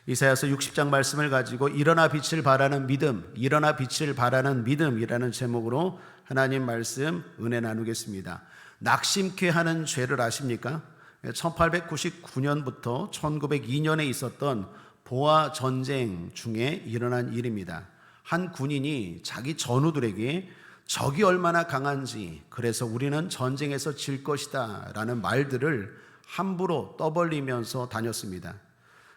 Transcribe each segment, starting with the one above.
이사야서 60장 말씀을 가지고 일어나 빛을 발하는 믿음, 일어나 빛을 발하는 믿음이라는 제목으로 하나님 말씀 은혜 나누겠습니다. 낙심케 하는 죄를 아십니까? 1899년부터 1902년에 있었던 보아 전쟁 중에 일어난 일입니다. 한 군인이 자기 전우들에게 적이 얼마나 강한지, 그래서 우리는 전쟁에서 질 것이다 라는 말들을 함부로 떠벌리면서 다녔습니다.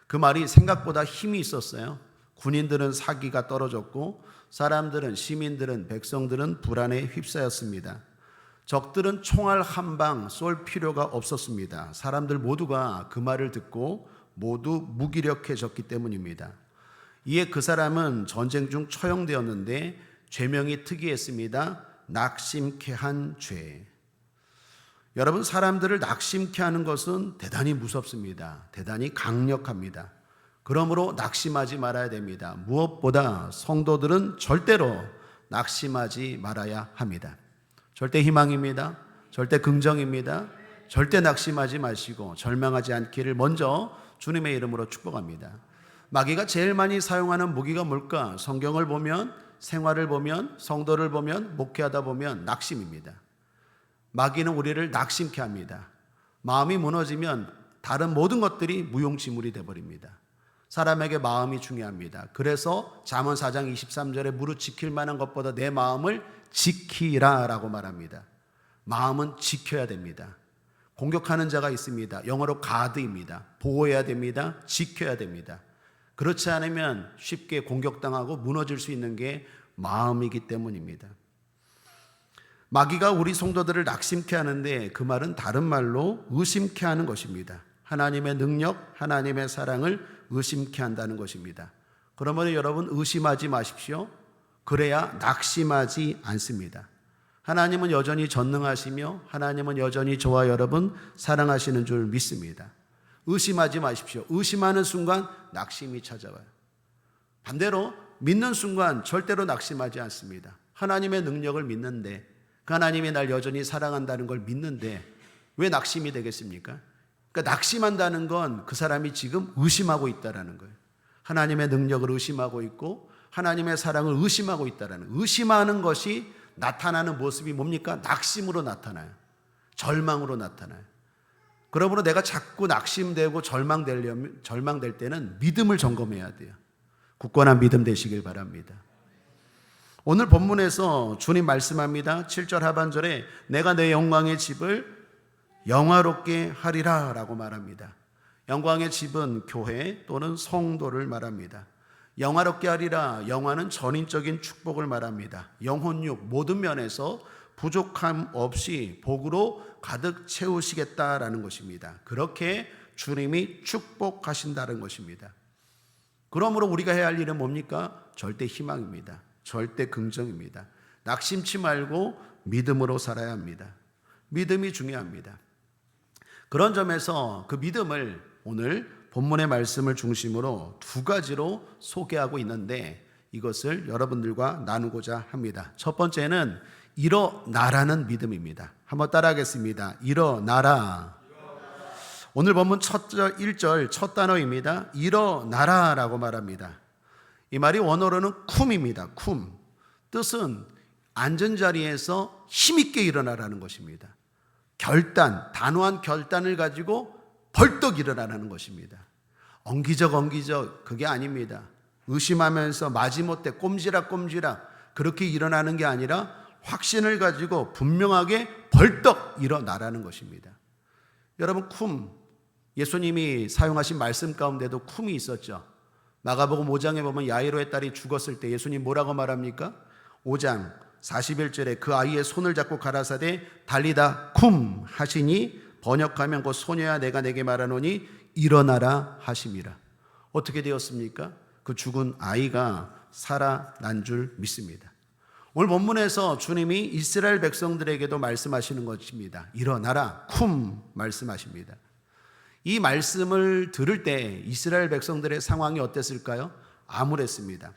그 말이 생각보다 힘이 있었어요. 군인들은 사기가 떨어졌고 사람들은, 시민들은, 백성들은 불안에 휩싸였습니다. 적들은 총알 한 방 쏠 필요가 없었습니다. 사람들 모두가 그 말을 듣고 모두 무기력해졌기 때문입니다. 이에 그 사람은 전쟁 중 처형되었는데 죄명이 특이했습니다. 낙심케 한 죄. 여러분, 사람들을 낙심케 하는 것은 대단히 무섭습니다. 대단히 강력합니다. 그러므로 낙심하지 말아야 됩니다. 무엇보다 성도들은 절대로 낙심하지 말아야 합니다. 절대 희망입니다. 절대 긍정입니다. 절대 낙심하지 마시고 절망하지 않기를 먼저 주님의 이름으로 축복합니다. 마귀가 제일 많이 사용하는 무기가 뭘까? 성경을 보면, 생활을 보면, 성도를 보면, 목회하다 보면 낙심입니다. 마귀는 우리를 낙심케 합니다. 마음이 무너지면 다른 모든 것들이 무용지물이 되어버립니다. 사람에게 마음이 중요합니다. 그래서 잠언 4장 23절에 무릇 지킬 만한 것보다 내 마음을 지키라 라고 말합니다. 마음은 지켜야 됩니다. 공격하는 자가 있습니다. 영어로 가드입니다. 보호해야 됩니다. 지켜야 됩니다. 그렇지 않으면 쉽게 공격당하고 무너질 수 있는 게 마음이기 때문입니다. 마귀가 우리 성도들을 낙심케 하는데 그 말은 다른 말로 의심케 하는 것입니다. 하나님의 능력, 하나님의 사랑을 의심케 한다는 것입니다. 그러면 여러분 의심하지 마십시오. 그래야 낙심하지 않습니다. 하나님은 여전히 전능하시며 하나님은 여전히 저와 여러분 사랑하시는 줄 믿습니다. 의심하지 마십시오. 의심하는 순간 낙심이 찾아와요. 반대로 믿는 순간 절대로 낙심하지 않습니다. 하나님의 능력을 믿는데, 그 하나님이 날 여전히 사랑한다는 걸 믿는데 왜 낙심이 되겠습니까? 그러니까 낙심한다는 건 그 사람이 지금 의심하고 있다는 거예요. 하나님의 능력을 의심하고 있고 하나님의 사랑을 의심하고 있다는, 의심하는 것이 나타나는 모습이 뭡니까? 낙심으로 나타나요. 절망으로 나타나요. 그러므로 내가 자꾸 낙심되고 절망될 때는 믿음을 점검해야 돼요. 굳건한 믿음 되시길 바랍니다. 오늘 본문에서 주님 말씀합니다. 7절 하반절에 내가 내 영광의 집을 영화롭게 하리라 라고 말합니다. 영광의 집은 교회 또는 성도를 말합니다. 영화롭게 하리라, 영화는 전인적인 축복을 말합니다. 영혼육 모든 면에서 부족함 없이 복으로 가득 채우시겠다라는 것입니다. 그렇게 주님이 축복하신다는 것입니다. 그러므로 우리가 해야 할 일은 뭡니까? 절대 희망입니다. 절대 긍정입니다. 낙심치 말고 믿음으로 살아야 합니다. 믿음이 중요합니다. 그런 점에서 그 믿음을 오늘 본문의 말씀을 중심으로 두 가지로 소개하고 있는데 이것을 여러분들과 나누고자 합니다. 첫 번째는 일어나라는 믿음입니다. 한번 따라하겠습니다. 일어나라. 오늘 본문 첫 1절 첫 단어입니다. 일어나라 라고 말합니다. 이 말이 원어로는 쿰입니다. 쿰. 뜻은 앉은 자리에서 힘있게 일어나라는 것입니다. 결단, 단호한 결단을 가지고 벌떡 일어나라는 것입니다. 엉기적 그게 아닙니다. 의심하면서 마지못해 꼼지락 그렇게 일어나는 게 아니라 확신을 가지고 분명하게 벌떡 일어나라는 것입니다. 여러분, 쿰, 예수님이 사용하신 말씀 가운데도 쿰이 있었죠. 마가복음 5장에 보면 야이로의 딸이 죽었을 때 예수님 뭐라고 말합니까? 5장 41절에 그 아이의 손을 잡고 가라사대 달리다 쿰 하시니 번역하면 그 소녀야 내가 내게 말하노니 일어나라 하심이라. 어떻게 되었습니까? 그 죽은 아이가 살아난 줄 믿습니다. 오늘 본문에서 주님이 이스라엘 백성들에게도 말씀하시는 것입니다. 일어나라 쿰 말씀하십니다. 이 말씀을 들을 때 이스라엘 백성들의 상황이 어땠을까요? 암울했습니다.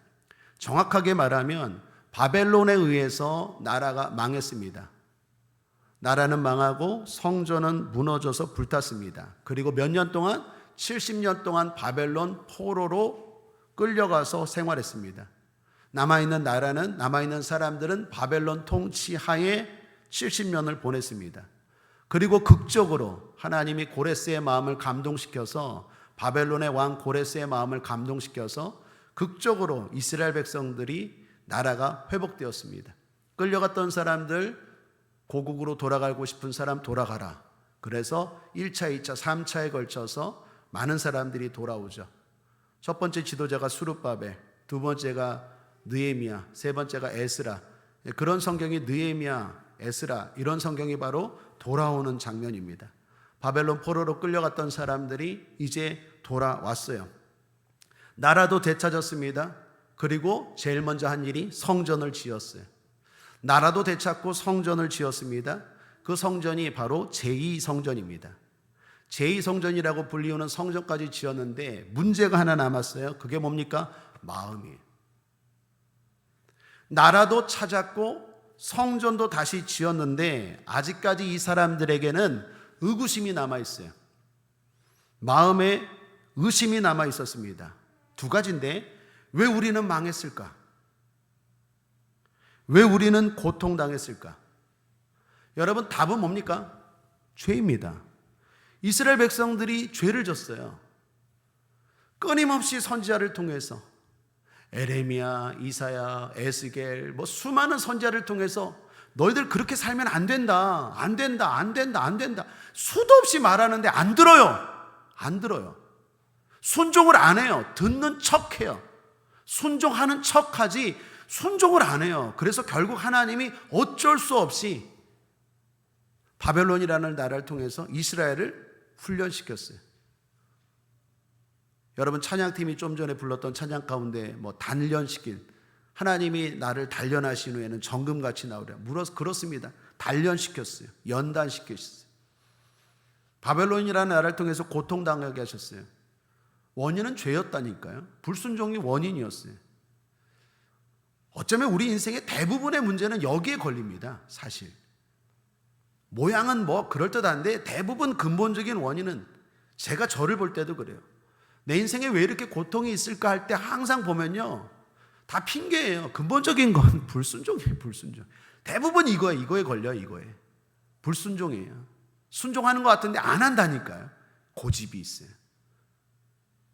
정확하게 말하면 바벨론에 의해서 나라가 망했습니다. 나라는 망하고 성전은 무너져서 불탔습니다. 그리고 몇 년 동안 70년 동안 바벨론 포로로 끌려가서 생활했습니다. 남아있는 나라는, 남아있는 사람들은 바벨론 통치하에 70년을 보냈습니다. 그리고 극적으로 하나님이 고레스의 마음을 감동시켜서, 바벨론의 왕 고레스의 마음을 감동시켜서 극적으로 이스라엘 백성들이 나라가 회복되었습니다. 끌려갔던 사람들, 고국으로 돌아가고 싶은 사람 돌아가라. 그래서 1차, 2차, 3차에 걸쳐서 많은 사람들이 돌아오죠. 첫 번째 지도자가 수룹바벨, 두 번째가 느헤미야, 세 번째가 에스라. 그런 성경이 느헤미야, 에스라, 이런 성경이 바로 돌아오는 장면입니다. 바벨론 포로로 끌려갔던 사람들이 이제 돌아왔어요. 나라도 되찾았습니다. 그리고 제일 먼저 한 일이 성전을 지었어요. 나라도 되찾고 성전을 지었습니다. 그 성전이 바로 제2성전입니다. 제2성전이라고 불리우는 성전까지 지었는데 문제가 하나 남았어요. 그게 뭡니까? 마음이에요. 나라도 찾았고 성전도 다시 지었는데 아직까지 이 사람들에게는 의구심이 남아있어요. 마음에 의심이 남아있었습니다. 두 가지인데, 왜 우리는 망했을까? 왜 우리는 고통당했을까? 여러분, 답은 뭡니까? 죄입니다. 이스라엘 백성들이 죄를 졌어요. 끊임없이 선지자를 통해서 에레미야, 이사야, 에스겔, 수많은 선지자를 통해서 너희들 그렇게 살면 안 된다, 안 된다, 안 된다, 안 된다, 수도 없이 말하는데 안 들어요. 안 들어요. 순종을 안 해요. 듣는 척해요. 순종하는 척하지 순종을 안 해요. 그래서 결국 하나님이 어쩔 수 없이 바벨론이라는 나라를 통해서 이스라엘을 훈련시켰어요. 여러분, 찬양팀이 좀 전에 불렀던 찬양 가운데 단련시킨, 하나님이 나를 단련하신 후에는 정금같이 나오리라. 그렇습니다. 단련시켰어요. 연단시켰어요. 바벨론이라는 나라를 통해서 고통당하게 하셨어요. 원인은 죄였다니까요. 불순종이 원인이었어요. 어쩌면 우리 인생의 대부분의 문제는 여기에 걸립니다. 사실 모양은 그럴듯한데 대부분 근본적인 원인은, 제가 저를 볼 때도 그래요. 내 인생에 왜 이렇게 고통이 있을까 할 때 항상 보면요, 다 핑계예요. 근본적인 건 불순종이에요. 불순종. 대부분 이거에 걸려. 이거에 불순종이에요. 순종하는 것 같은데 안 한다니까요. 고집이 있어요.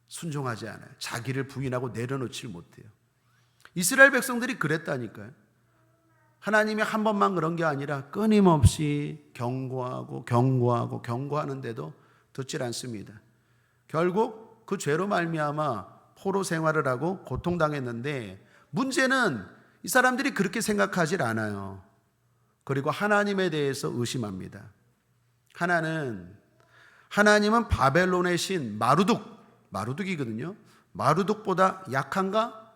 순종하지 않아요. 자기를 부인하고 내려놓질 못해요. 이스라엘 백성들이 그랬다니까요. 하나님이 한 번만 그런 게 아니라 끊임없이 경고하는데도 듣질 않습니다. 결국 그 죄로 말미암아 포로 생활을 하고 고통당했는데, 문제는 이 사람들이 그렇게 생각하질 않아요. 그리고 하나님에 대해서 의심합니다. 하나님은 바벨론의 신 마루둑이거든요. 마루둑보다 약한가?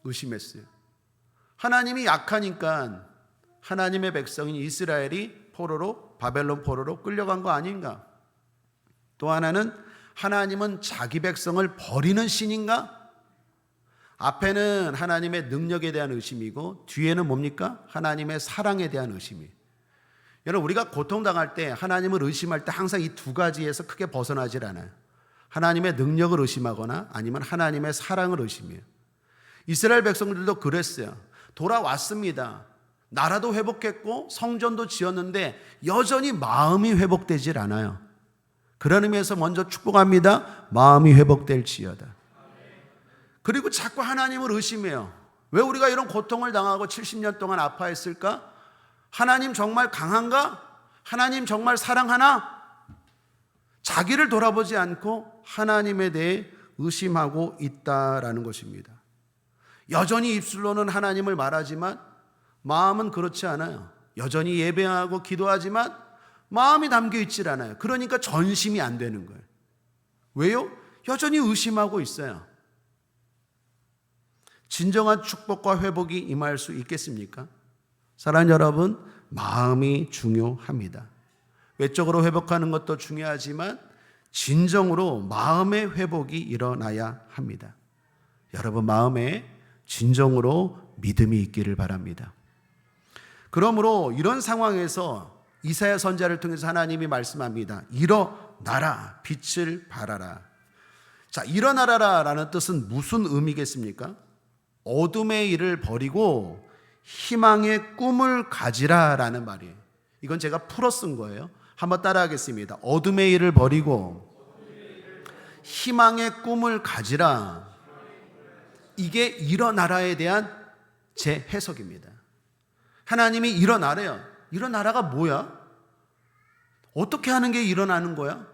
의심했어요. 하나님이 약하니까 하나님의 백성인 이스라엘이 바벨론 포로로 끌려간 거 아닌가? 또 하나는, 하나님은 자기 백성을 버리는 신인가? 앞에는 하나님의 능력에 대한 의심이고 뒤에는 뭡니까? 하나님의 사랑에 대한 의심이에요. 여러분, 우리가 고통당할 때, 하나님을 의심할 때 항상 이 두 가지에서 크게 벗어나질 않아요. 하나님의 능력을 의심하거나 아니면 하나님의 사랑을 의심해요. 이스라엘 백성들도 그랬어요. 돌아왔습니다. 나라도 회복했고 성전도 지었는데 여전히 마음이 회복되질 않아요. 그런 의미에서 먼저 축복합니다. 마음이 회복될지어다. 그리고 자꾸 하나님을 의심해요. 왜 우리가 이런 고통을 당하고 70년 동안 아파했을까? 하나님 정말 강한가? 하나님 정말 사랑하나? 자기를 돌아보지 않고 하나님에 대해 의심하고 있다라는 것입니다. 여전히 입술로는 하나님을 말하지만 마음은 그렇지 않아요. 여전히 예배하고 기도하지만 마음이 담겨 있질 않아요. 그러니까 전심이 안 되는 거예요. 왜요? 여전히 의심하고 있어요. 진정한 축복과 회복이 임할 수 있겠습니까? 사랑하는 여러분, 마음이 중요합니다. 외적으로 회복하는 것도 중요하지만 진정으로 마음의 회복이 일어나야 합니다. 여러분, 마음에 진정으로 믿음이 있기를 바랍니다. 그러므로 이런 상황에서 이사야 선지자를 통해서 하나님이 말씀합니다. 일어나라, 빛을 발하라. 자, 일어나라라는 뜻은 무슨 의미겠습니까? 어둠의 일을 버리고 희망의 꿈을 가지라라는 말이에요. 이건 제가 풀어 쓴 거예요. 한번 따라하겠습니다. 어둠의 일을 버리고 희망의 꿈을 가지라. 이게 일어나라에 대한 제 해석입니다. 하나님이 일어나래요. 일어나라가 뭐야? 어떻게 하는 게 일어나는 거야?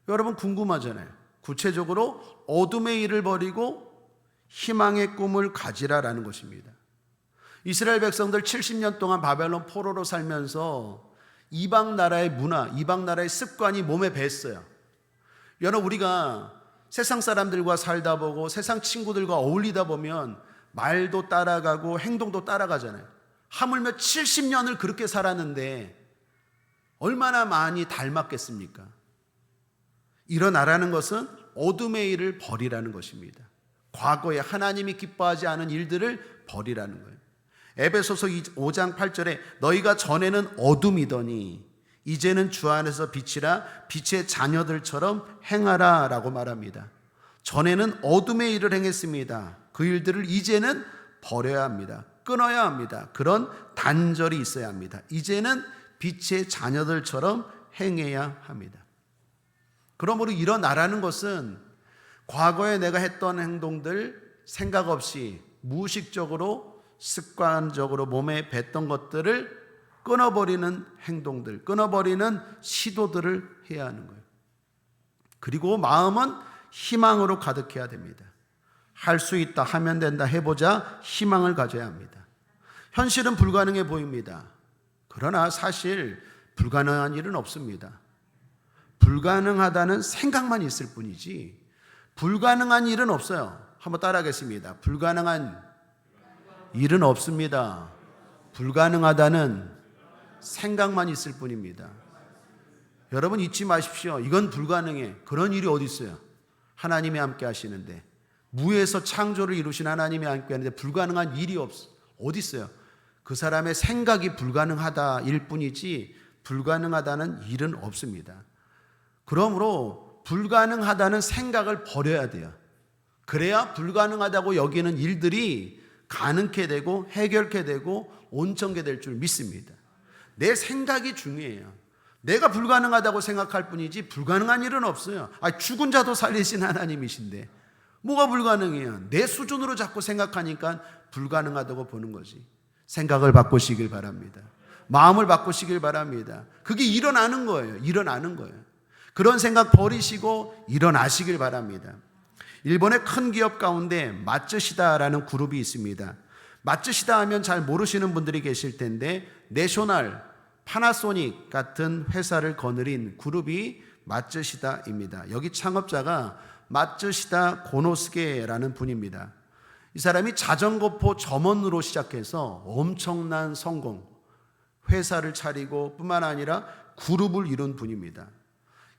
여러분 궁금하잖아요. 구체적으로 어둠의 일을 버리고 희망의 꿈을 가지라라는 것입니다. 이스라엘 백성들 70년 동안 바벨론 포로로 살면서 이방 나라의 문화, 이방 나라의 습관이 몸에 뱄어요. 여러분 우리가 세상 사람들과 살다 보고 세상 친구들과 어울리다 보면 말도 따라가고 행동도 따라가잖아요. 하물며 70년을 그렇게 살았는데 얼마나 많이 닮았겠습니까? 일어나라는 것은 어둠의 일을 버리라는 것입니다. 과거에 하나님이 기뻐하지 않은 일들을 버리라는 거예요. 에베소서 5장 8절에 너희가 전에는 어둠이더니 이제는 주 안에서 빛이라 빛의 자녀들처럼 행하라 라고 말합니다. 전에는 어둠의 일을 행했습니다. 그 일들을 이제는 버려야 합니다. 끊어야 합니다. 그런 단절이 있어야 합니다. 이제는 빛의 자녀들처럼 행해야 합니다. 그러므로 일어나라는 것은 과거에 내가 했던 행동들 생각 없이 무의식적으로 습관적으로 몸에 뱄던 것들을 끊어버리는 행동들, 끊어버리는 시도들을 해야 하는 거예요. 그리고 마음은 희망으로 가득해야 됩니다. 할 수 있다, 하면 된다, 해보자 희망을 가져야 합니다. 현실은 불가능해 보입니다. 그러나 사실 불가능한 일은 없습니다. 불가능하다는 생각만 있을 뿐이지 불가능한 일은 없어요. 한번 따라하겠습니다. 불가능한 일은 없습니다. 불가능하다는 생각만 있을 뿐입니다. 여러분 잊지 마십시오. 이건 불가능해. 그런 일이 어디 있어요? 하나님이 함께 하시는데, 무에서 창조를 이루신 하나님이 함께 하는데 불가능한 일이 어디 있어요? 그 사람의 생각이 불가능하다 일 뿐이지 불가능하다는 일은 없습니다. 그러므로 불가능하다는 생각을 버려야 돼요. 그래야 불가능하다고 여기는 일들이 가능케 되고 해결케 되고 온전케 될 줄 믿습니다. 내 생각이 중요해요. 내가 불가능하다고 생각할 뿐이지 불가능한 일은 없어요. 죽은 자도 살리신 하나님이신데 뭐가 불가능해요? 내 수준으로 자꾸 생각하니까 불가능하다고 보는 거지. 생각을 바꾸시길 바랍니다. 마음을 바꾸시길 바랍니다. 그게 일어나는 거예요. 일어나는 거예요. 그런 생각 버리시고 일어나시길 바랍니다. 일본의 큰 기업 가운데 마츠시다라는 그룹이 있습니다. 마츠시다 하면 잘 모르시는 분들이 계실 텐데 내셔널, 파나소닉 같은 회사를 거느린 그룹이 마츠시다입니다. 여기 창업자가 마츠시다 고노스케라는 분입니다. 이 사람이 자전거포 점원으로 시작해서 엄청난 성공, 회사를 차리고 뿐만 아니라 그룹을 이룬 분입니다.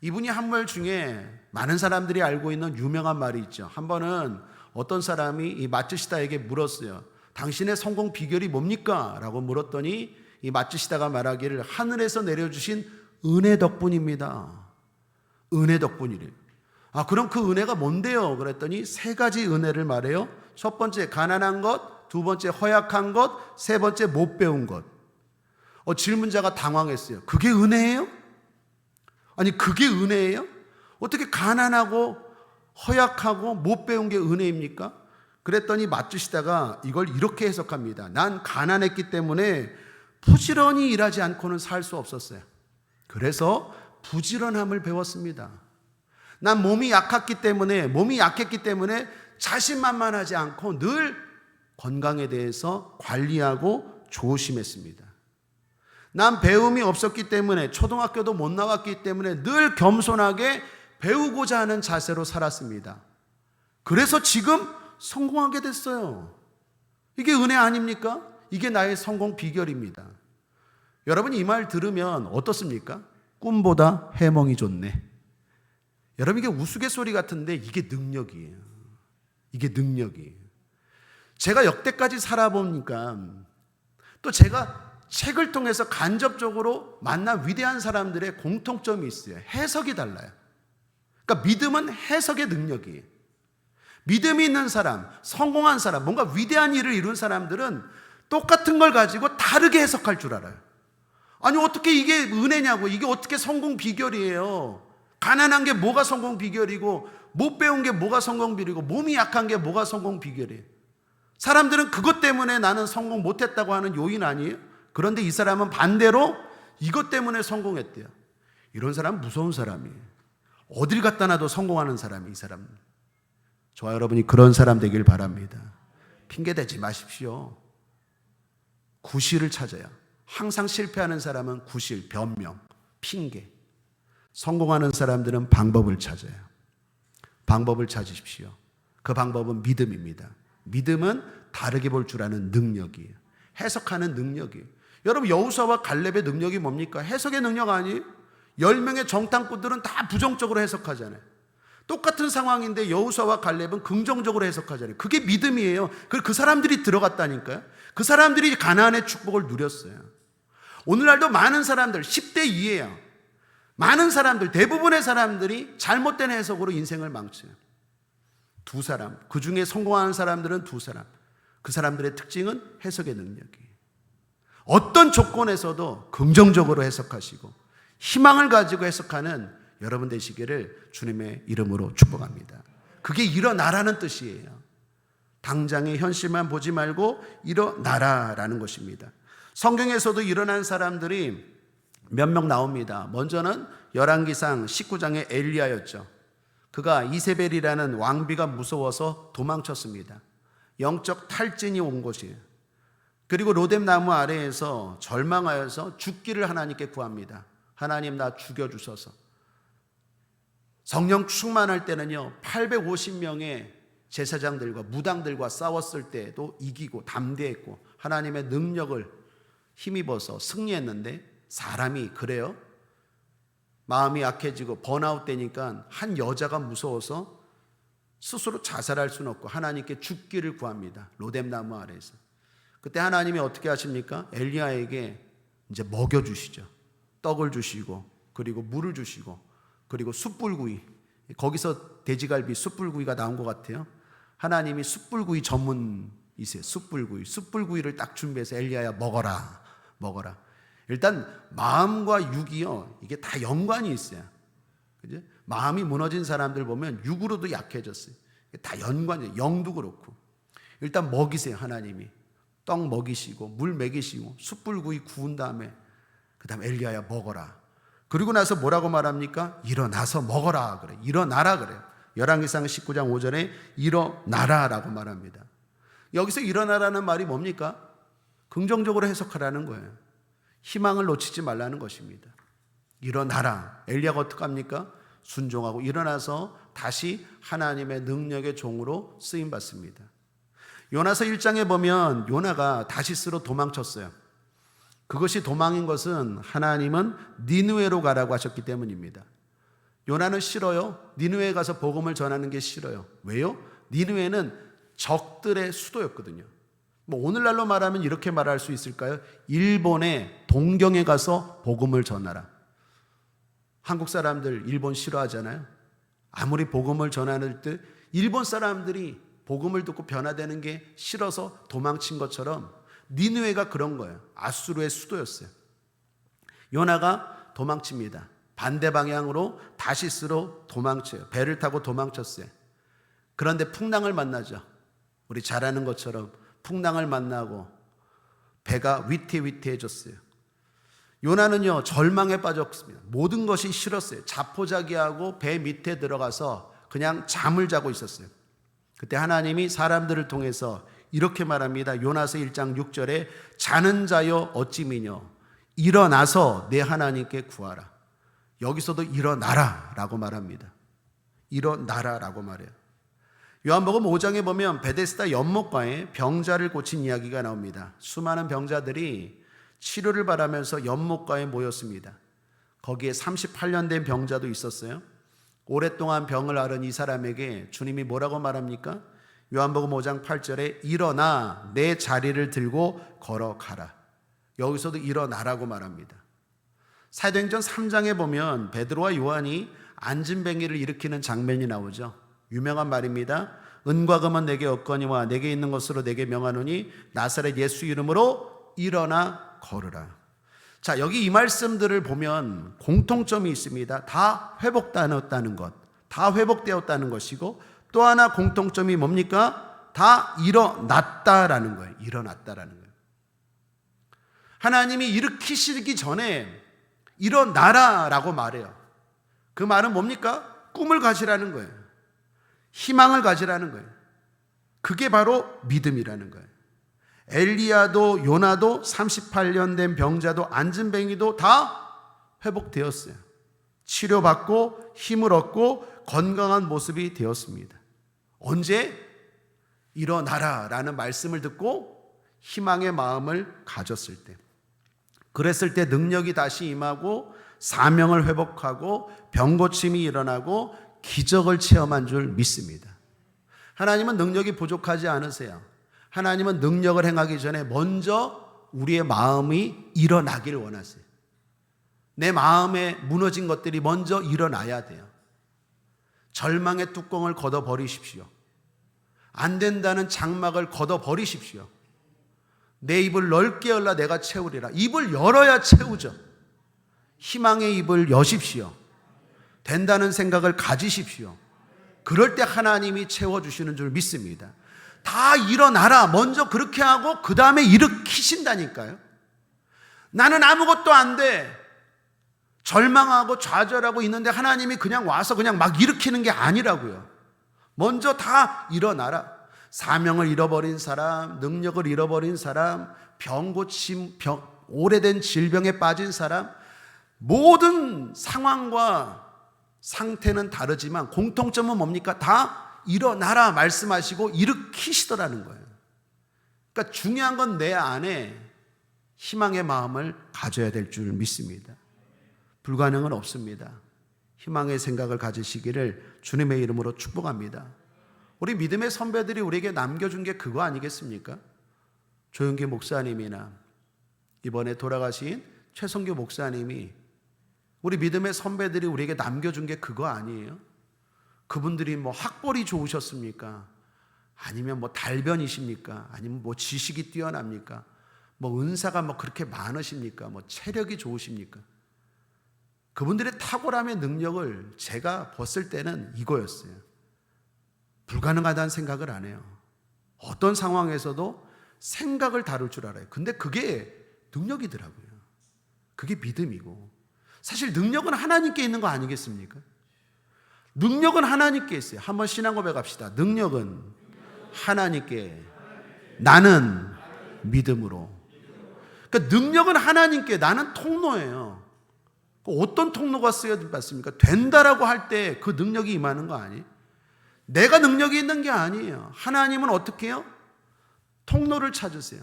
이분이 한 말 중에 많은 사람들이 알고 있는 유명한 말이 있죠. 한 번은 어떤 사람이 이 마츠시다에게 물었어요. 당신의 성공 비결이 뭡니까? 라고 물었더니 이 마츠시다가 말하기를 하늘에서 내려주신 은혜 덕분입니다. 은혜 덕분이래요. 그럼 그 은혜가 뭔데요? 그랬더니 세 가지 은혜를 말해요. 첫 번째 가난한 것, 두 번째 허약한 것, 세 번째 못 배운 것. 질문자가 당황했어요. 그게 은혜예요? 아니 그게 은혜예요? 어떻게 가난하고 허약하고 못 배운 게 은혜입니까? 그랬더니 마츠시다가 이걸 이렇게 해석합니다. 난 가난했기 때문에 부지런히 일하지 않고는 살 수 없었어요. 그래서 부지런함을 배웠습니다. 난 몸이 약했기 때문에 자신만만하지 않고 늘 건강에 대해서 관리하고 조심했습니다. 난 배움이 없었기 때문에 초등학교도 못 나왔기 때문에 늘 겸손하게 배우고자 하는 자세로 살았습니다. 그래서 지금 성공하게 됐어요. 이게 은혜 아닙니까? 이게 나의 성공 비결입니다. 여러분 이 말 들으면 어떻습니까? 꿈보다 해몽이 좋네. 여러분 이게 우스갯소리 같은데 이게 능력이에요. 이게 능력이에요. 제가 역대까지 살아보니까 또 제가 책을 통해서 간접적으로 만난 위대한 사람들의 공통점이 있어요. 해석이 달라요. 그러니까 믿음은 해석의 능력이에요. 믿음이 있는 사람, 성공한 사람, 뭔가 위대한 일을 이룬 사람들은 똑같은 걸 가지고 다르게 해석할 줄 알아요. 아니 어떻게 이게 은혜냐고, 이게 어떻게 성공 비결이에요. 가난한 게 뭐가 성공 비결이고, 못 배운 게 뭐가 성공 비결이고, 몸이 약한 게 뭐가 성공 비결이에요. 사람들은 그것 때문에 나는 성공 못했다고 하는 요인 아니에요? 그런데 이 사람은 반대로 이것 때문에 성공했대요. 이런 사람 무서운 사람이에요. 어딜 갖다 놔도 성공하는 사람이 이 사람. 저와 여러분이 그런 사람 되길 바랍니다. 핑계대지 마십시오. 구실을 찾아요. 항상 실패하는 사람은 구실, 변명, 핑계. 성공하는 사람들은 방법을 찾아요. 방법을 찾으십시오. 그 방법은 믿음입니다. 믿음은 다르게 볼 줄 아는 능력이에요. 해석하는 능력이에요. 여러분 여호수아와 갈렙의 능력이 뭡니까? 해석의 능력 아니에요? 10명의 정탐꾼들은 다 부정적으로 해석하잖아요. 똑같은 상황인데 여호수아와 갈렙은 긍정적으로 해석하잖아요. 그게 믿음이에요. 그 사람들이 들어갔다니까요. 그 사람들이 가나안의 축복을 누렸어요. 오늘날도 많은 사람들 10대 2예요. 많은 사람들, 대부분의 사람들이 잘못된 해석으로 인생을 망쳐요. 두 사람, 그 중에 성공하는 사람들은 두 사람. 그 사람들의 특징은 해석의 능력이에요. 어떤 조건에서도 긍정적으로 해석하시고 희망을 가지고 해석하는 여러분 되시기를 주님의 이름으로 축복합니다. 그게 일어나라는 뜻이에요. 당장의 현실만 보지 말고 일어나라라는 것입니다. 성경에서도 일어난 사람들이 몇 명 나옵니다. 먼저는 열왕기상 19장의 엘리야였죠. 그가 이세벨이라는 왕비가 무서워서 도망쳤습니다. 영적 탈진이 온 것이에요. 그리고 로뎀나무 아래에서 절망하여서 죽기를 하나님께 구합니다. 하나님 나 죽여주소서. 성령 충만할 때는요 850명의 제사장들과 무당들과 싸웠을 때도 이기고 담대했고 하나님의 능력을 힘입어서 승리했는데 사람이 그래요. 마음이 약해지고 번아웃 되니까 한 여자가 무서워서 스스로 자살할 수는 없고 하나님께 죽기를 구합니다. 로뎀나무 아래에서. 그때 하나님이 어떻게 하십니까? 엘리야에게 이제 먹여주시죠. 떡을 주시고 그리고 물을 주시고 그리고 숯불구이, 거기서 돼지갈비 숯불구이가 나온 것 같아요. 하나님이 숯불구이 전문이세요. 숯불구이를 딱 준비해서 엘리야야 먹어라. 일단 마음과 육이요 이게 다 연관이 있어요. 그죠? 마음이 무너진 사람들 보면 육으로도 약해졌어요. 다 연관이에요. 영도 그렇고. 일단 먹이세요. 하나님이 떡 먹이시고 물 먹이시고 숯불구이 구운 다음에 그 다음에 엘리야야 먹어라. 그리고 나서 뭐라고 말합니까? 일어나서 먹어라 그래. 일어나라 그래요. 열왕기상 19장 5절에 일어나라라고 말합니다. 여기서 일어나라는 말이 뭡니까? 긍정적으로 해석하라는 거예요. 희망을 놓치지 말라는 것입니다. 일어나라. 엘리야가 어떡합니까? 순종하고 일어나서 다시 하나님의 능력의 종으로 쓰임 받습니다. 요나서 1장에 보면 요나가 다시스로 도망쳤어요. 그것이 도망인 것은 하나님은 니느웨로 가라고 하셨기 때문입니다. 요나는 싫어요. 니느웨에 가서 복음을 전하는 게 싫어요. 왜요? 니느웨는 적들의 수도였거든요. 뭐 오늘날로 말하면 이렇게 말할 수 있을까요? 일본의 동경에 가서 복음을 전하라. 한국 사람들 일본 싫어하잖아요. 아무리 복음을 전하는 때 일본 사람들이 복음을 듣고 변화되는 게 싫어서 도망친 것처럼 니느웨가 그런 거예요. 아수르의 수도였어요. 요나가 도망칩니다. 반대 방향으로 다시스로 도망쳐요. 배를 타고 도망쳤어요. 그런데 풍랑을 만나죠. 우리 잘 아는 것처럼 풍랑을 만나고 배가 위태위태해졌어요. 요나는요 절망에 빠졌습니다. 모든 것이 싫었어요. 자포자기하고 배 밑에 들어가서 그냥 잠을 자고 있었어요. 그때 하나님이 사람들을 통해서 이렇게 말합니다. 요나서 1장 6절에 자는 자여 어찌 미뇨 일어나서 내 하나님께 구하라. 여기서도 일어나라 라고 말합니다. 일어나라 라고 말해요. 요한복음 5장에 보면 베데스다 연못가에 병자를 고친 이야기가 나옵니다. 수많은 병자들이 치료를 바라면서 연못가에 모였습니다. 거기에 38년 된 병자도 있었어요. 오랫동안 병을 앓은 이 사람에게 주님이 뭐라고 말합니까? 요한복음 5장 8절에 일어나 내 자리를 들고 걸어가라. 여기서도 일어나라고 말합니다. 사도행전 3장에 보면 베드로와 요한이 안진뱅이를 일으키는 장면이 나오죠. 유명한 말입니다. 은과 금은 내게 없거니와 내게 있는 것으로 내게 명하노니 나사렛 예수 이름으로 일어나 걸으라. 자, 여기 이 말씀들을 보면 공통점이 있습니다. 다 회복되었다는 것, 다 회복되었다는 것이고, 또 하나 공통점이 뭡니까? 다 일어났다라는 거예요. 일어났다라는 거예요. 하나님이 일으키시기 전에 일어나라라고 말해요. 그 말은 뭡니까? 꿈을 가지라는 거예요. 희망을 가지라는 거예요. 그게 바로 믿음이라는 거예요. 엘리야도 요나도 38년 된 병자도 안진뱅이도 다 회복되었어요. 치료받고 힘을 얻고 건강한 모습이 되었습니다. 언제? 일어나라 라는 말씀을 듣고 희망의 마음을 가졌을 때, 그랬을 때 능력이 다시 임하고 사명을 회복하고 병고침이 일어나고 기적을 체험한 줄 믿습니다. 하나님은 능력이 부족하지 않으세요. 하나님은 능력을 행하기 전에 먼저 우리의 마음이 일어나길 원하세요. 내 마음에 무너진 것들이 먼저 일어나야 돼요. 절망의 뚜껑을 걷어버리십시오. 안 된다는 장막을 걷어버리십시오. 내 입을 넓게 열라 내가 채우리라. 입을 열어야 채우죠. 희망의 입을 여십시오. 된다는 생각을 가지십시오. 그럴 때 하나님이 채워주시는 줄 믿습니다. 다 일어나라 먼저 그렇게 하고 그 다음에 일으키신다니까요. 나는 아무것도 안 돼, 절망하고 좌절하고 있는데 하나님이 그냥 와서 그냥 막 일으키는 게 아니라고요. 먼저 다 일어나라. 사명을 잃어버린 사람, 능력을 잃어버린 사람, 병고침, 오래된 질병에 빠진 사람, 모든 상황과 상태는 다르지만 공통점은 뭡니까? 다 일어나라 말씀하시고 일으키시더라는 거예요. 그러니까 중요한 건 내 안에 희망의 마음을 가져야 될 줄 믿습니다. 불가능은 없습니다. 희망의 생각을 가지시기를 주님의 이름으로 축복합니다. 우리 믿음의 선배들이 우리에게 남겨준 게 그거 아니겠습니까? 조용기 목사님이나 이번에 돌아가신 최성규 목사님이, 우리 믿음의 선배들이 우리에게 남겨준 게 그거 아니에요? 그분들이 뭐 학벌이 좋으셨습니까? 아니면 뭐 달변이십니까? 아니면 뭐 지식이 뛰어납니까? 뭐 은사가 뭐 그렇게 많으십니까? 뭐 체력이 좋으십니까? 그분들의 탁월함의 능력을 제가 봤을 때는 이거였어요. 불가능하다는 생각을 안 해요. 어떤 상황에서도 생각을 다룰 줄 알아요. 근데 그게 능력이더라고요. 그게 믿음이고, 사실 능력은 하나님께 있는 거 아니겠습니까? 능력은 하나님께 있어요. 한번 신앙 고백합시다. 능력은 하나님께, 나는 믿음으로. 그러니까 능력은 하나님께, 나는 통로예요. 어떤 통로가 쓰여야 맞습니까? 된다라고 할 때 그 능력이 임하는 거 아니에요? 내가 능력이 있는 게 아니에요. 하나님은 어떻게 해요? 통로를 찾으세요.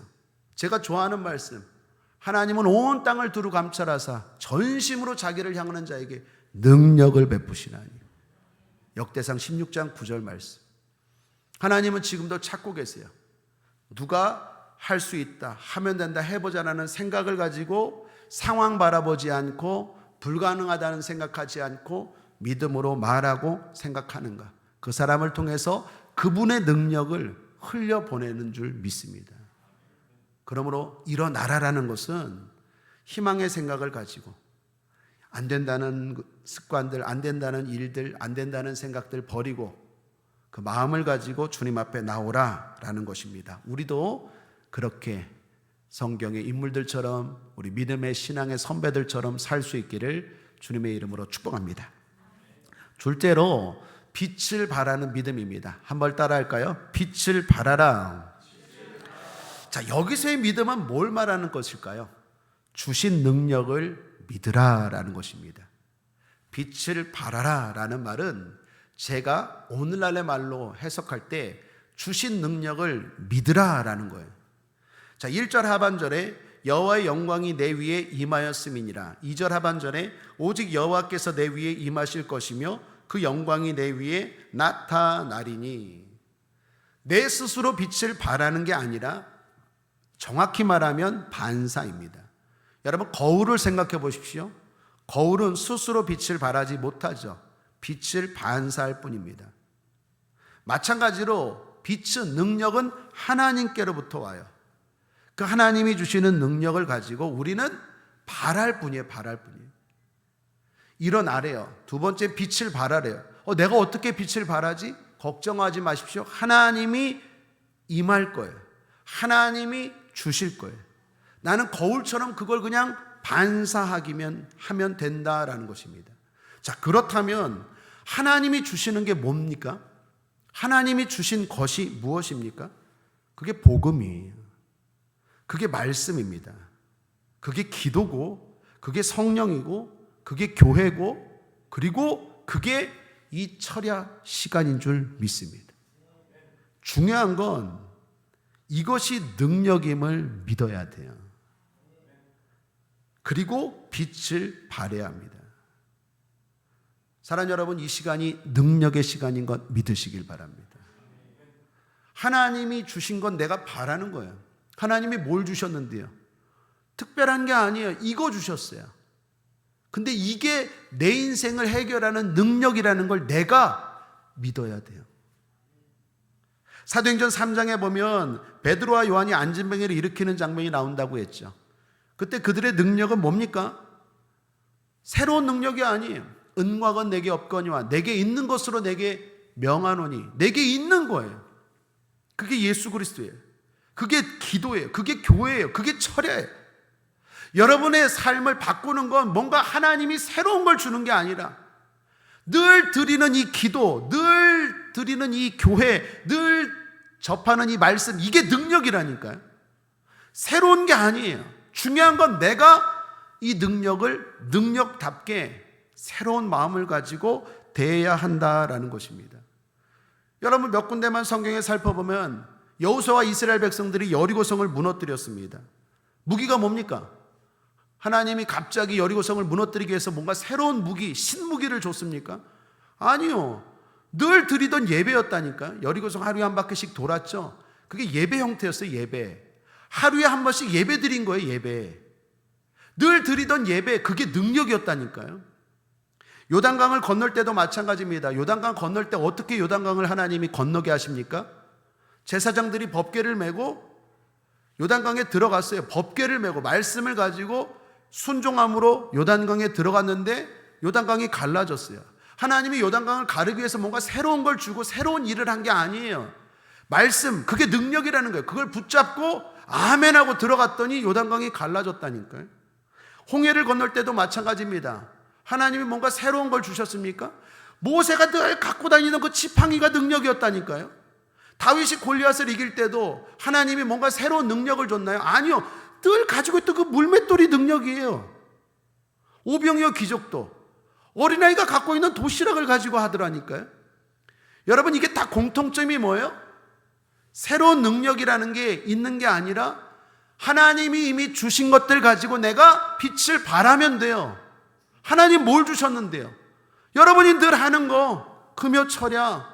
제가 좋아하는 말씀, 하나님은 온 땅을 두루 감찰하사 전심으로 자기를 향하는 자에게 능력을 베푸시나니. 역대상 16장 9절 말씀. 하나님은 지금도 찾고 계세요. 누가 할 수 있다, 하면 된다, 해보자라는 생각을 가지고 상황 바라보지 않고 불가능하다는 생각하지 않고 믿음으로 말하고 생각하는가, 그 사람을 통해서 그분의 능력을 흘려보내는 줄 믿습니다. 그러므로 일어나라라는 것은 희망의 생각을 가지고 안 된다는 습관들, 안 된다는 일들, 안 된다는 생각들 버리고 그 마음을 가지고 주님 앞에 나오라라는 것입니다. 우리도 그렇게 성경의 인물들처럼, 우리 믿음의 신앙의 선배들처럼 살 수 있기를 주님의 이름으로 축복합니다. 둘째로 빛을 발하는 믿음입니다. 한번 따라 할까요? 빛을 발하라. 자, 여기서의 믿음은 뭘 말하는 것일까요? 주신 능력을 믿으라라는 것입니다. 빛을 발하라라는 말은 제가 오늘날의 말로 해석할 때 주신 능력을 믿으라라는 거예요. 자, 1절 하반절에 여호와의 영광이 내 위에 임하였음이니라. 2절 하반절에 오직 여호와께서 내 위에 임하실 것이며 그 영광이 내 위에 나타나리니. 내 스스로 빛을 발하는 게 아니라 정확히 말하면 반사입니다. 여러분, 거울을 생각해 보십시오. 거울은 스스로 빛을 발하지 못하죠. 빛을 반사할 뿐입니다. 마찬가지로 빛은, 능력은 하나님께로부터 와요. 그 하나님이 주시는 능력을 가지고 우리는 발할 뿐이에요. 발할 뿐이에요. 일어나래요. 두 번째, 빛을 발하래요. 내가 어떻게 빛을 발하지? 걱정하지 마십시오. 하나님이 임할 거예요. 하나님이 주실 거예요. 나는 거울처럼 그걸 그냥 반사하기만 하면 된다라는 것입니다. 자, 그렇다면 하나님이 주시는 게 뭡니까? 하나님이 주신 것이 무엇입니까? 그게 복음이에요. 그게 말씀입니다. 그게 기도고, 그게 성령이고, 그게 교회고, 그리고 그게 이 철야 시간인 줄 믿습니다. 중요한 건 이것이 능력임을 믿어야 돼요. 그리고 빛을 발해야 합니다. 사랑하는 여러분, 이 시간이 능력의 시간인 것 믿으시길 바랍니다. 하나님이 주신 건 내가 바라는 거예요. 하나님이 뭘 주셨는데요? 특별한 게 아니에요. 이거 주셨어요. 근데 이게 내 인생을 해결하는 능력이라는 걸 내가 믿어야 돼요. 사도행전 3장에 보면 베드로와 요한이 안진뱅이를 일으키는 장면이 나온다고 했죠. 그때 그들의 능력은 뭡니까? 새로운 능력이 아니에요. 은과건 내게 없거니와 내게 있는 것으로 내게 명하노니, 내게 있는 거예요. 그게 예수 그리스도예요. 그게 기도예요. 그게 교회예요. 그게 철야예요. 여러분의 삶을 바꾸는 건 뭔가 하나님이 새로운 걸 주는 게 아니라 늘 드리는 이 기도, 늘 드리는 이 교회, 늘 접하는 이 말씀, 이게 능력이라니까요. 새로운 게 아니에요. 중요한 건 내가 이 능력을 능력답게 새로운 마음을 가지고 대해야 한다라는 것입니다. 여러분, 몇 군데만 성경에 살펴보면 여호수아와 이스라엘 백성들이 여리고성을 무너뜨렸습니다. 무기가 뭡니까? 하나님이 갑자기 여리고성을 무너뜨리기 위해서 뭔가 새로운 무기, 신무기를 줬습니까? 아니요. 늘 드리던 예배였다니까요. 여리고성 하루에 한 바퀴씩 돌았죠. 그게 예배 형태였어요. 예배. 하루에 한 번씩 예배 드린 거예요. 예배. 늘 드리던 예배, 그게 능력이었다니까요. 요단강을 건널 때도 마찬가지입니다. 요단강 건널 때 어떻게 요단강을 하나님이 건너게 하십니까? 제사장들이 법궤를 메고 요단강에 들어갔어요. 법궤를 메고 말씀을 가지고 순종함으로 요단강에 들어갔는데 요단강이 갈라졌어요. 하나님이 요단강을 가르기 위해서 뭔가 새로운 걸 주고 새로운 일을 한 게 아니에요. 말씀, 그게 능력이라는 거예요. 그걸 붙잡고 아멘 하고 들어갔더니 요단강이 갈라졌다니까요. 홍해를 건널 때도 마찬가지입니다. 하나님이 뭔가 새로운 걸 주셨습니까? 모세가 늘 갖고 다니는 그 지팡이가 능력이었다니까요. 다윗이 골리앗을 이길 때도 하나님이 뭔가 새로운 능력을 줬나요? 아니요. 늘 가지고 있던 그 물맷돌이 능력이에요. 오병이어 귀족도 어린아이가 갖고 있는 도시락을 가지고 하더라니까요. 여러분, 이게 다 공통점이 뭐예요? 새로운 능력이라는 게 있는 게 아니라 하나님이 이미 주신 것들 가지고 내가 빛을 발하면 돼요. 하나님 뭘 주셨는데요? 여러분이 늘 하는 거, 금요 철야,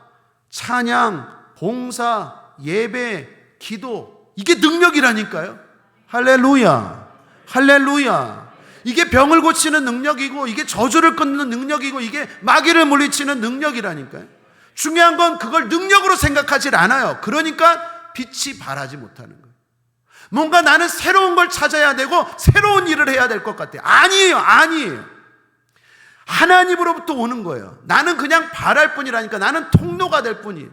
찬양, 봉사, 예배, 기도, 이게 능력이라니까요. 할렐루야, 할렐루야. 이게 병을 고치는 능력이고, 이게 저주를 끊는 능력이고, 이게 마귀를 물리치는 능력이라니까요. 중요한 건 그걸 능력으로 생각하지 않아요. 그러니까 빛이 발하지 못하는 거예요. 뭔가 나는 새로운 걸 찾아야 되고 새로운 일을 해야 될 것 같아요. 아니에요, 아니에요. 하나님으로부터 오는 거예요. 나는 그냥 발할 뿐이라니까. 나는 통로가 될 뿐이에요.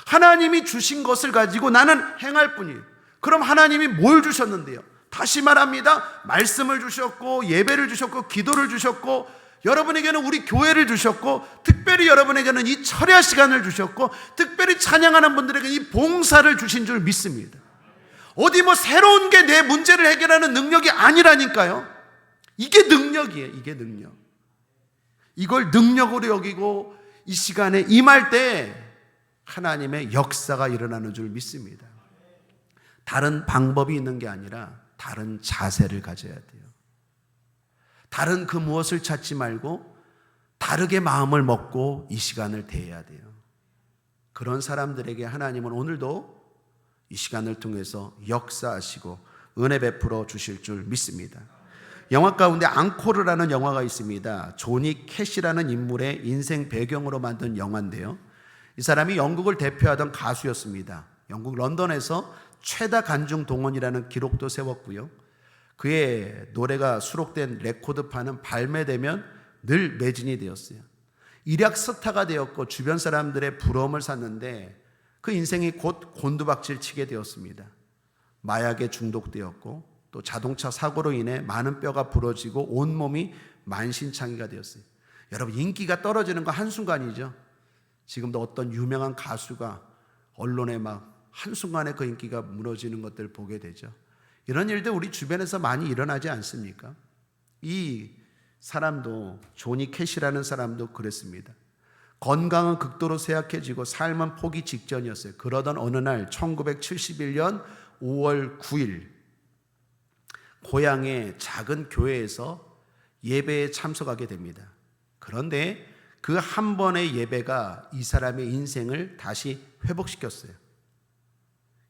하나님이 주신 것을 가지고 나는 행할 뿐이에요. 그럼 하나님이 뭘 주셨는데요? 다시 말합니다. 말씀을 주셨고, 예배를 주셨고, 기도를 주셨고, 여러분에게는 우리 교회를 주셨고, 특별히 여러분에게는 이 철야 시간을 주셨고, 특별히 찬양하는 분들에게 이 봉사를 주신 줄 믿습니다. 어디 뭐 새로운 게 내 문제를 해결하는 능력이 아니라니까요. 이게 능력이에요. 이게 능력. 이걸 능력으로 여기고 이 시간에 임할 때 하나님의 역사가 일어나는 줄 믿습니다. 다른 방법이 있는 게 아니라 다른 자세를 가져야 돼요. 다른 그 무엇을 찾지 말고 다르게 마음을 먹고 이 시간을 대해야 돼요. 그런 사람들에게 하나님은 오늘도 이 시간을 통해서 역사하시고 은혜 베풀어 주실 줄 믿습니다. 영화 가운데 앙코르라는 영화가 있습니다. 조니 캐시라는 인물의 인생 배경으로 만든 영화인데요. 이 사람이 영국을 대표하던 가수였습니다. 영국 런던에서 최다 간중 동원이라는 기록도 세웠고요. 그의 노래가 수록된 레코드판은 발매되면 늘 매진이 되었어요. 일약 스타가 되었고 주변 사람들의 부러움을 샀는데 그 인생이 곧 곤두박질 치게 되었습니다. 마약에 중독되었고 또 자동차 사고로 인해 많은 뼈가 부러지고 온몸이 만신창이가 되었어요. 여러분, 인기가 떨어지는 거 한순간이죠. 지금도 어떤 유명한 가수가 언론에 막 한순간에 그 인기가 무너지는 것들을 보게 되죠. 이런 일들 우리 주변에서 많이 일어나지 않습니까? 이 사람도, 조니 캐시라는 사람도 그랬습니다. 건강은 극도로 쇠약해지고 삶은 포기 직전이었어요. 그러던 어느 날 1971년 5월 9일 고향의 작은 교회에서 예배에 참석하게 됩니다. 그런데 그 한 번의 예배가 이 사람의 인생을 다시 회복시켰어요.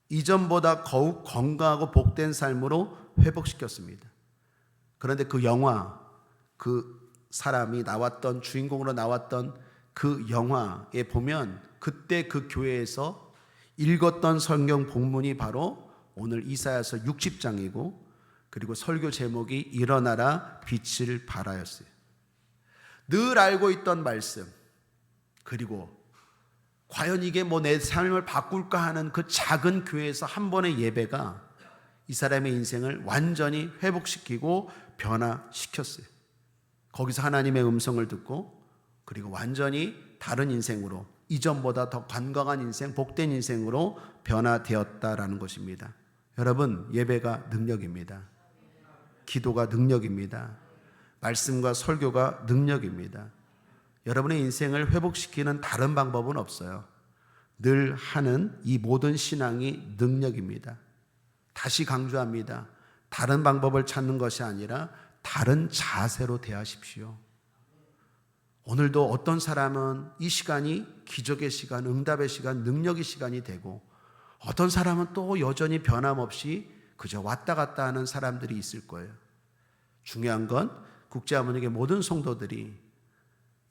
이전보다 더욱 건강하고 복된 삶으로 회복시켰습니다. 그런데 그 영화, 그 사람이 나왔던, 주인공으로 나왔던 그 영화에 보면 그때 그 교회에서 읽었던 성경 본문이 바로 오늘 이사야서 60장이고, 그리고 설교 제목이 일어나라 빛을 발하였어요. 늘 알고 있던 말씀, 그리고 과연 이게 뭐 내 삶을 바꿀까 하는 그 작은 교회에서 한 번의 예배가 이 사람의 인생을 완전히 회복시키고 변화시켰어요. 거기서 하나님의 음성을 듣고 그리고 완전히 다른 인생으로, 이전보다 더 건강한 인생, 복된 인생으로 변화되었다라는 것입니다. 여러분, 예배가 능력입니다. 기도가 능력입니다. 말씀과 설교가 능력입니다. 여러분의 인생을 회복시키는 다른 방법은 없어요. 늘 하는 이 모든 신앙이 능력입니다. 다시 강조합니다. 다른 방법을 찾는 것이 아니라 다른 자세로 대하십시오. 오늘도 어떤 사람은 이 시간이 기적의 시간, 응답의 시간, 능력의 시간이 되고, 어떤 사람은 또 여전히 변함없이 그저 왔다 갔다 하는 사람들이 있을 거예요. 중요한 건 국제아모닉의 모든 성도들이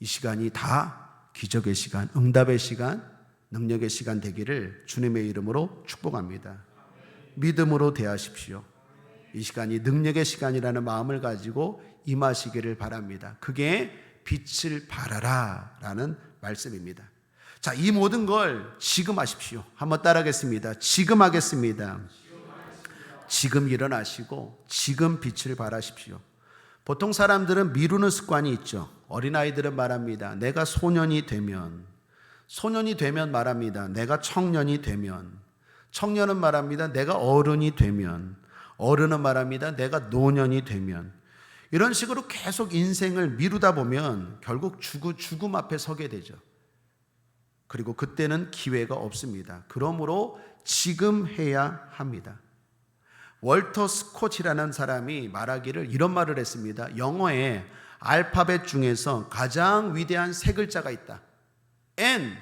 이 시간이 다 기적의 시간, 응답의 시간, 능력의 시간 되기를 주님의 이름으로 축복합니다. 믿음으로 대하십시오. 이 시간이 능력의 시간이라는 마음을 가지고 임하시기를 바랍니다. 그게 빛을 발하라 라는 말씀입니다. 자, 이 모든 걸 지금 하십시오. 한번 따라하겠습니다. 지금 하겠습니다. 지금 일어나시고 지금 빛을 발하십시오. 보통 사람들은 미루는 습관이 있죠. 어린아이들은 말합니다. 내가 소년이 되면 말합니다. 내가 청년이 되면, 청년은 말합니다. 내가 어른이 되면, 어른은 말합니다. 내가 노년이 되면. 이런 식으로 계속 인생을 미루다 보면 결국 죽음 앞에 서게 되죠. 그리고 그때는 기회가 없습니다. 그러므로 지금 해야 합니다. 월터 스콧이라는 사람이 말하기를 이런 말을 했습니다. 영어에 알파벳 중에서 가장 위대한 세 글자가 있다. N,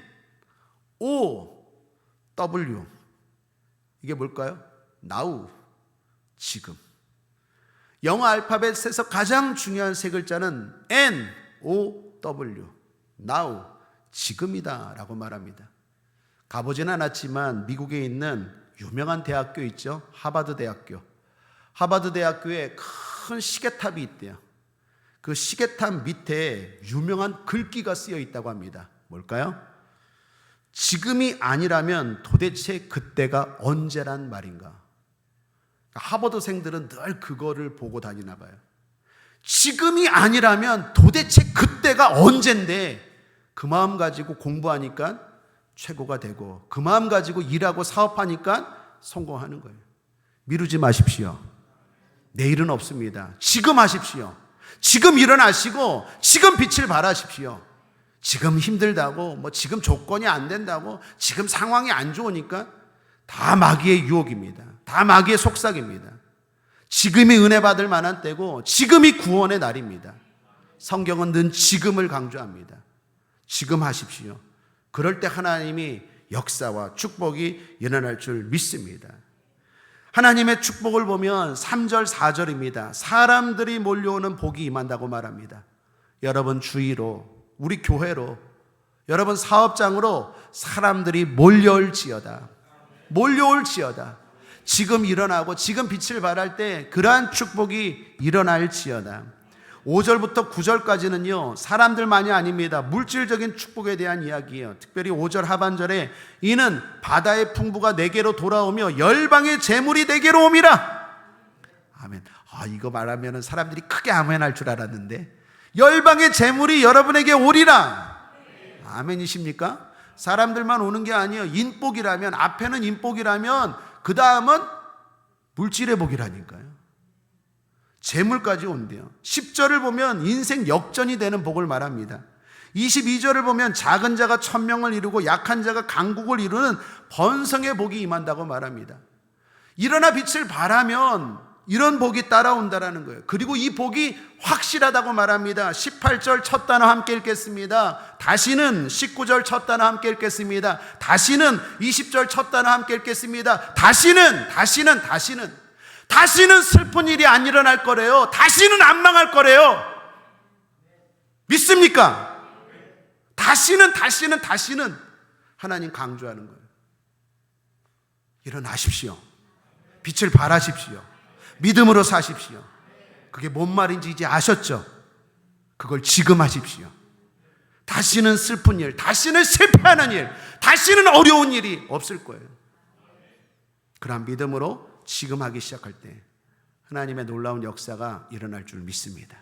O, W. 이게 뭘까요? Now, 지금. 영어 알파벳에서 가장 중요한 세 글자는 N, O, W. Now, 지금이다 라고 말합니다. 가보진 않았지만 미국에 있는 유명한 대학교 있죠. 하버드 대학교. 하버드 대학교에 큰 시계탑이 있대요. 그 시계탑 밑에 유명한 글귀가 쓰여 있다고 합니다. 뭘까요? 지금이 아니라면 도대체 그때가 언제란 말인가? 하버드생들은 늘 그거를 보고 다니나 봐요. 지금이 아니라면 도대체 그때가 언젠데, 그 마음 가지고 공부하니까 최고가 되고 그 마음 가지고 일하고 사업하니까 성공하는 거예요. 미루지 마십시오. 내일은 없습니다. 지금 하십시오. 지금 일어나시고 지금 빛을 발하십시오. 지금 힘들다고, 지금 조건이 안 된다고, 지금 상황이 안 좋으니까 다 마귀의 유혹입니다. 다 마귀의 속삭입니다. 지금이 은혜 받을 만한 때고 지금이 구원의 날입니다. 성경은 늘 지금을 강조합니다. 지금 하십시오. 그럴 때 하나님이 역사와 축복이 일어날 줄 믿습니다. 하나님의 축복을 보면 3절 4절입니다. 사람들이 몰려오는 복이 임한다고 말합니다. 여러분 주위로, 우리 교회로, 여러분 사업장으로 사람들이 몰려올지어다. 몰려올지어다. 지금 일어나고 지금 빛을 발할 때 그러한 축복이 일어날지어다. 5절부터 9절까지는요 사람들만이 아닙니다. 물질적인 축복에 대한 이야기예요. 특별히 5절 하반절에 이는 바다의 풍부가 내게로 돌아오며 열방의 재물이 내게로 옴이라. 아멘. 이거 말하면 사람들이 크게 아멘 할 줄 알았는데, 열방의 재물이 여러분에게 오리라. 아멘이십니까? 사람들만 오는 게 아니에요. 인복이라면, 앞에는 인복이라면 그 다음은 물질의 복이라니까요. 재물까지 온대요. 10절을 보면 인생 역전이 되는 복을 말합니다. 22절을 보면 작은 자가 천명을 이루고 약한 자가 강국을 이루는 번성의 복이 임한다고 말합니다. 일어나 빛을 발하면 이런 복이 따라온다라는 거예요. 그리고 이 복이 확실하다고 말합니다. 18절 첫 단어 함께 읽겠습니다. 다시는 19절 첫 단어 함께 읽겠습니다. 다시는 20절 첫 단어 함께 읽겠습니다. 다시는 슬픈 일이 안 일어날 거래요. 다시는 안 망할 거래요. 믿습니까? 다시는 하나님 강조하는 거예요. 일어나십시오. 빛을 발하십시오. 믿음으로 사십시오. 그게 뭔 말인지 이제 아셨죠? 그걸 지금 하십시오. 다시는 슬픈 일, 다시는 실패하는 일, 다시는 어려운 일이 없을 거예요. 그런 믿음으로 지금 하기 시작할 때 하나님의 놀라운 역사가 일어날 줄 믿습니다.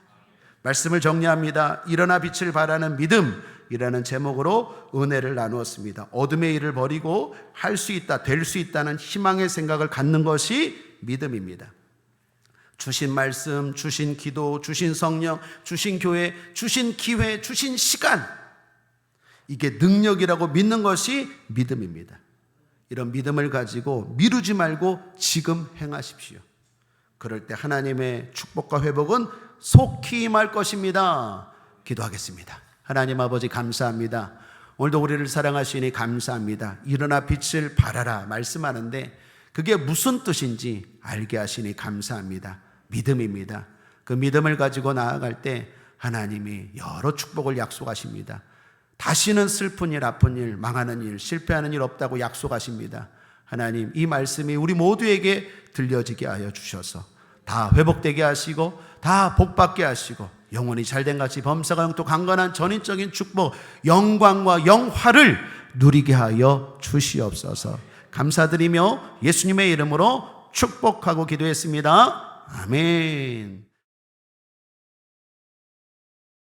말씀을 정리합니다. 일어나 빛을 발하는 믿음이라는 제목으로 은혜를 나누었습니다. 어둠의 일을 버리고 할 수 있다, 될 수 있다는 희망의 생각을 갖는 것이 믿음입니다. 주신 말씀, 주신 기도, 주신 성령, 주신 교회, 주신 기회, 주신 시간, 이게 능력이라고 믿는 것이 믿음입니다. 이런 믿음을 가지고 미루지 말고 지금 행하십시오. 그럴 때 하나님의 축복과 회복은 속히 임할 것입니다. 기도하겠습니다. 하나님 아버지 감사합니다. 오늘도 우리를 사랑하시니 감사합니다. 일어나 빛을 발하라 말씀하는데 그게 무슨 뜻인지 알게 하시니 감사합니다. 믿음입니다. 그 믿음을 가지고 나아갈 때 하나님이 여러 축복을 약속하십니다. 다시는 슬픈 일, 아픈 일, 망하는 일, 실패하는 일 없다고 약속하십니다. 하나님, 이 말씀이 우리 모두에게 들려지게 하여 주셔서 다 회복되게 하시고 다 복받게 하시고 영원히 잘된 같이 범사가 영토 강건한 전인적인 축복, 영광과 영화를 누리게 하여 주시옵소서. 감사드리며 예수님의 이름으로 축복하고 기도했습니다. 아멘.